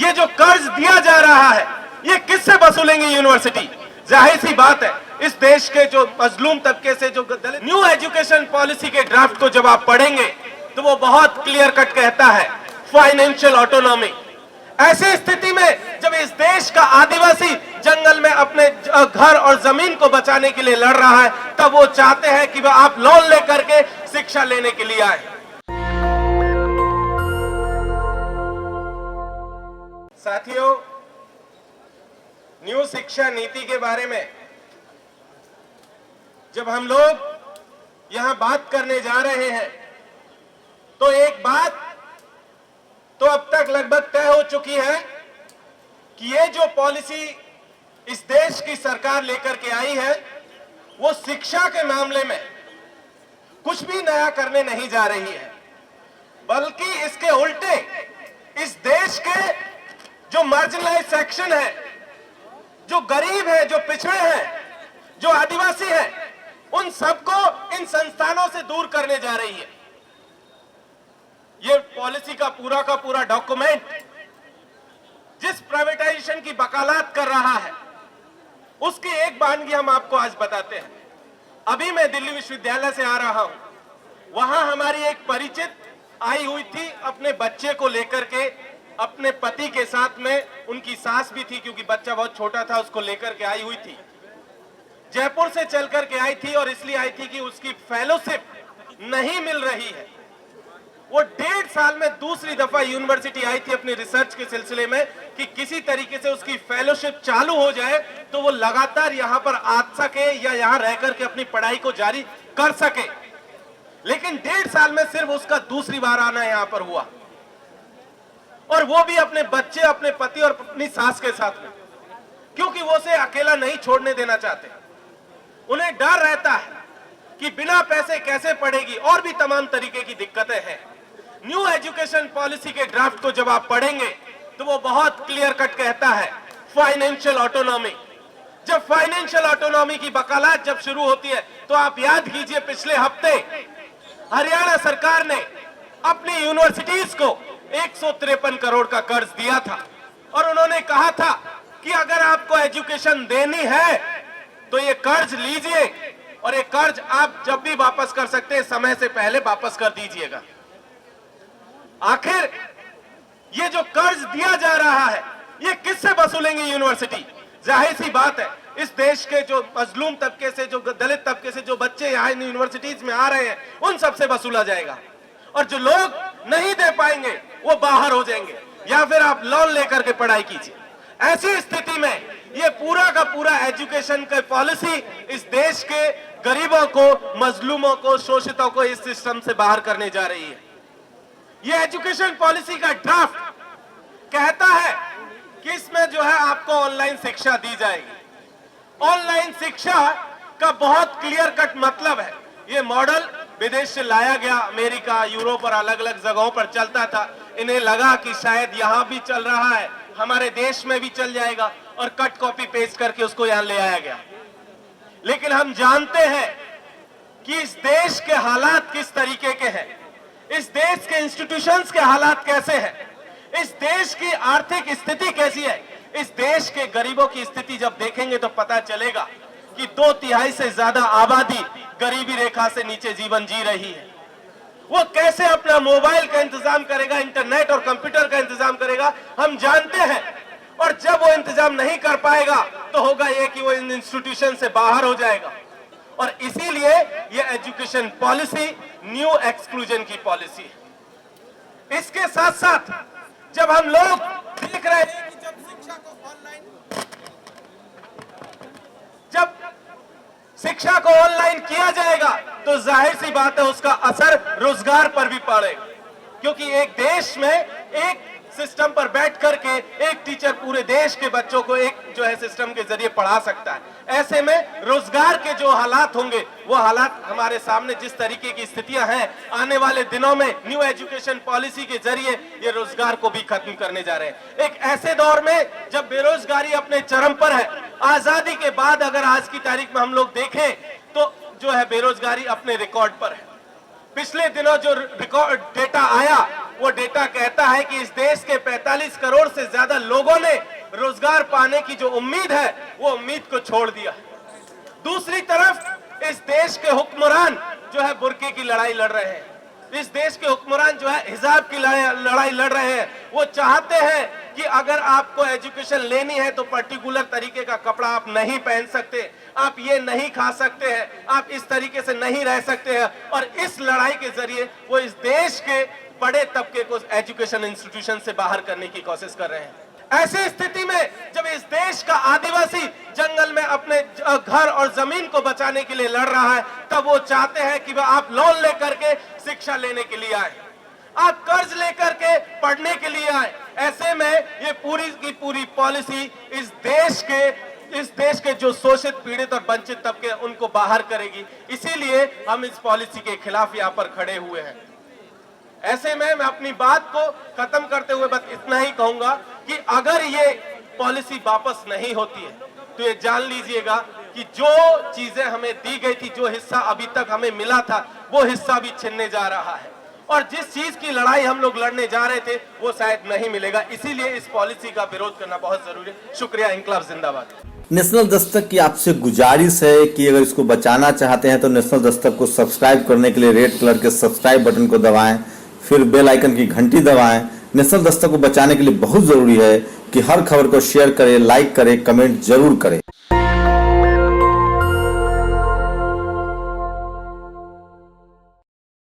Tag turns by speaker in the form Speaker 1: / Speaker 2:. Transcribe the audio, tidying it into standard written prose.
Speaker 1: ये जो कर्ज दिया जा रहा है ये किससे वसूलेंगे यूनिवर्सिटी? जाहिर सी बात है, इस देश के जो मजलूम तबके से जो दलित, न्यू एजुकेशन पॉलिसी के ड्राफ्ट को जब आप पढ़ेंगे तो वो बहुत क्लियर कट कहता है फाइनेंशियल ऑटोनॉमी। ऐसी स्थिति में जब इस देश का आदिवासी जंगल में अपने घर और जमीन को बचाने के लिए लड़ रहा है, तब वो चाहते हैं कि वह आप लोन लेकर के शिक्षा लेने के लिए आए। साथियों, न्यू शिक्षा नीति के बारे में जब हम लोग यहां बात करने जा रहे हैं तो एक बात तो अब तक लगभग तय हो चुकी है कि ये जो पॉलिसी इस देश की सरकार लेकर के आई है वो शिक्षा के मामले में कुछ भी नया करने नहीं जा रही है, बल्कि इसके उल्टे इस देश के जो मार्जिनलाइज सेक्शन है, जो गरीब है, जो पिछड़े हैं, जो आदिवासी है, उन सबको इन संस्थानों से दूर करने जा रही है। ये पॉलिसी का पूरा डॉक्यूमेंट जिस प्राइवेटाइजेशन की वकालत कर रहा है उसकी एक बानगी हम आपको आज बताते हैं। अभी मैं दिल्ली विश्वविद्यालय से आ रहा हूं, वहां हमारी एक परिचित आई हुई थी अपने बच्चे को लेकर के, अपने पति के साथ में, उनकी सास भी थी क्योंकि बच्चा बहुत छोटा था, उसको लेकर के आई हुई थी। जयपुर से चल करके आई थी और इसलिए आई थी कि उसकी फेलोशिप नहीं मिल रही है। वो 1.5 साल में दूसरी दफा यूनिवर्सिटी आई थी अपनी रिसर्च के सिलसिले में कि किसी तरीके से उसकी फेलोशिप चालू हो जाए तो वो लगातार यहां पर आ सके या यहां रह करके अपनी पढ़ाई को जारी कर सके। लेकिन 1.5 साल में सिर्फ उसका दूसरी बार आना यहां पर हुआ, और वो भी अपने बच्चे, अपने पति और अपनी सास के साथ में, क्योंकि वो उसे अकेला नहीं छोड़ने देना चाहते। उन्हें डर रहता है कि बिना पैसे कैसे पढ़ेगी, और भी तमाम तरीके की दिक्कतें हैं। न्यू एजुकेशन पॉलिसी के ड्राफ्ट को जब आप पढ़ेंगे तो वो बहुत क्लियर कट कहता है फाइनेंशियल ऑटोनॉमी। जब फाइनेंशियल ऑटोनॉमी की वकालत जब शुरू होती है तो आप याद कीजिए, पिछले हफ्ते हरियाणा सरकार ने अपनी यूनिवर्सिटीज को 153 करोड़ का कर्ज दिया था, और उन्होंने कहा था कि अगर आपको एजुकेशन देनी है तो ये कर्ज लीजिए, और ये कर्ज आप जब भी वापस कर सकते हैं, समय से पहले वापस कर दीजिएगा। आखिर ये जो कर्ज दिया जा रहा है ये किससे वसूलेंगे यूनिवर्सिटी? जाहिर सी बात है, इस देश के जो मजलूम तबके से, जो दलित तबके से जो बच्चे यहाँ यूनिवर्सिटीज में आ रहे हैं, उन सबसे वसूला जाएगा। और जो लोग नहीं दे पाएंगे वो बाहर हो जाएंगे, या फिर आप लोन लेकर के पढ़ाई कीजिए। ऐसी स्थिति में ये पूरा का पूरा एजुकेशन का पॉलिसी इस देश के गरीबों को, मजलूमों को, शोषितों को इस सिस्टम से बाहर करने जा रही है। ये एजुकेशन पॉलिसी का ड्राफ्ट कहता है कि इसमें जो है आपको ऑनलाइन शिक्षा दी जाएगी। ऑनलाइन शिक्षा का बहुत क्लियर कट मतलब है, ये मॉडल विदेश से लाया गया, अमेरिका, यूरोप और अलग अलग जगहों पर चलता था। इन्हें लगा कि शायद यहां भी चल रहा है, हमारे देश में भी चल जाएगा, और कट कॉपी पेस्ट करके उसको यहां ले आया गया। लेकिन हम जानते हैं कि इस देश के हालात किस तरीके के हैं, इस देश के इंस्टीट्यूशंस के हालात कैसे हैं, इस देश की आर्थिक स्थिति कैसी है। इस देश के गरीबों की स्थिति जब देखेंगे तो पता चलेगा कि 2/3 से ज्यादा आबादी गरीबी रेखा से नीचे जीवन जी रही है। वो कैसे अपना मोबाइल का इंतजाम करेगा, इंटरनेट और कंप्यूटर का इंतजाम करेगा, हम जानते हैं। और जब वो इंतजाम नहीं कर पाएगा तो होगा ये कि वो इन इंस्टीट्यूशन से बाहर हो जाएगा। और इसीलिए ये एजुकेशन पॉलिसी न्यू एक्सक्लूजन की पॉलिसी है। इसके साथ साथ जब हम लोग देख रहे हैं कि जब शिक्षा को ऑनलाइन किया जाएगा तो जाहिर सी बात है उसका असर रोजगार पर भी पड़ेगा, क्योंकि एक देश में एक सिस्टम पर बैठ करके एक टीचर पूरे देश के बच्चों को एक जो है सिस्टम के जरिए पढ़ा सकता है। ऐसे में रोजगार के जो हालात होंगे वो हालात हमारे सामने जिस तरीके की स्थितियां हैं, आने वाले दिनों में न्यू एजुकेशन पॉलिसी के जरिए ये रोजगार को भी खत्म करने जा रहे हैं। एक ऐसे दौर में जब बेरोजगारी अपने चरम पर है, आजादी के बाद अगर आज की तारीख में हम लोग देखें तो जो है बेरोजगारी अपने रिकॉर्ड पर है। पिछले दिनों जो रिकॉर्ड डेटा आया वो डेटा कहता है कि इस देश के 45 करोड़ से ज्यादा लोगों ने रोजगार पाने की जो उम्मीद है वो उम्मीद को छोड़ दिया। दूसरी तरफ इस देश के हुक्मरान जो है बुर्के की लड़ाई लड़ रहे हैं, इस देश के हुक्मरान जो है हिजाब की लड़ाई लड़ रहे हैं। वो चाहते हैं कि अगर आपको एजुकेशन लेनी है तो पर्टिकुलर तरीके का कपड़ा आप नहीं पहन सकते, आप ये नहीं खा सकते हैं, आप इस तरीके से नहीं रह सकते हैं। और इस लड़ाई के जरिए वो इस देश के बड़े तबके को एजुकेशन इंस्टीट्यूशन से बाहर करने की कोशिश कर रहे हैं। ऐसी स्थिति में जब इस देश का आदिवासी जंगल में अपने घर और जमीन को बचाने के लिए लड़ रहा है, तब वो चाहते हैं कि आप लोन लेकर के शिक्षा लेने के लिए आए, आप कर्ज लेकर के पढ़ने के लिए आए। ऐसे में ये पूरी की पूरी पॉलिसी इस देश के जो शोषित, पीड़ित और वंचित तबके उनको बाहर करेगी। इसीलिए हम इस पॉलिसी के खिलाफ यहाँ पर खड़े हुए हैं। ऐसे में मैं अपनी बात को खत्म करते हुए बस इतना ही कहूंगा कि अगर ये पॉलिसी वापस नहीं होती है तो ये जान लीजिएगा कि जो चीजें हमें दी गई थी, जो हिस्सा अभी तक हमें मिला था, वो हिस्सा भी छिनने जा रहा है। और जिस चीज की लड़ाई हम लोग लड़ने जा रहे थे वो शायद नहीं मिलेगा। इसीलिए इस पॉलिसी का विरोध करना बहुत जरूरी है। शुक्रिया। इंकलाब जिंदाबाद।
Speaker 2: नेशनल दस्तक की आपसे गुजारिश है कि अगर इसको बचाना चाहते हैं तो नेशनल दस्तक को सब्सक्राइब करने के लिए रेड कलर के सब्सक्राइब बटन को दबाएं, फिर बेल आइकन की घंटी दबाएं। नेशनल दस्तक को बचाने के लिए बहुत जरूरी है कि हर खबर को शेयर करें, लाइक करें, कमेंट जरूर करें।